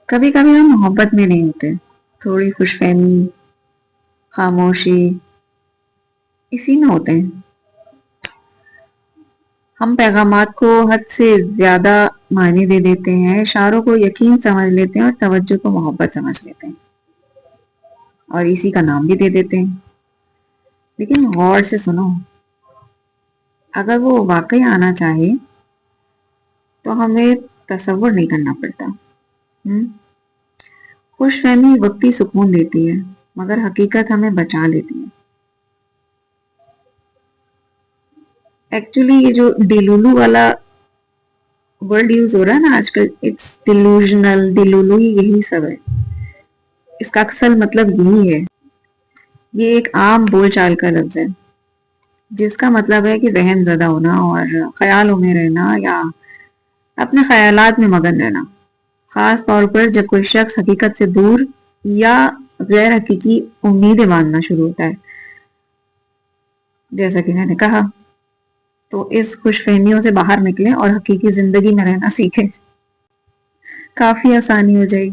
کبھی کبھی ہم محبت میں نہیں ہوتے، تھوڑی خوش فہمی، خاموشی، اسی میں ہوتے ہیں. ہم پیغامات کو حد سے زیادہ معنی دے دیتے ہیں، اشاروں کو یقین سمجھ لیتے ہیں اور توجہ کو محبت سمجھ لیتے ہیں اور اسی کا نام بھی دے دیتے ہیں. لیکن غور سے سنو، اگر وہ واقعی آنا چاہے تو ہمیں تصور نہیں کرنا پڑتا. خوش فہمی وقتی سکون دیتی ہے مگر حقیقت ہمیں بچا لیتی ہے. ایکچولی یہ جو ڈیلولو والا ورڈ یوز ہو رہا ہے نا آج کل، اٹس ڈیلوژنل، ڈیلولو، یہی سب ہے. اس کا اکثر مطلب یہی ہے. یہ ایک عام بول چال کا لفظ ہے جس کا مطلب ہے کہ ذہن زدہ ہونا اور خیالوں میں رہنا یا اپنے خیالات میں مگن رہنا، خاص طور پر جب کوئی شخص حقیقت سے دور یا غیر حقیقی امیدیں باندھنا شروع ہوتا ہے. جیسا کہ میں نے کہا، تو اس خوش فہمیوں سے باہر نکلیں اور حقیقی زندگی میں رہنا سیکھیں. کافی آسانی ہو جائے گی.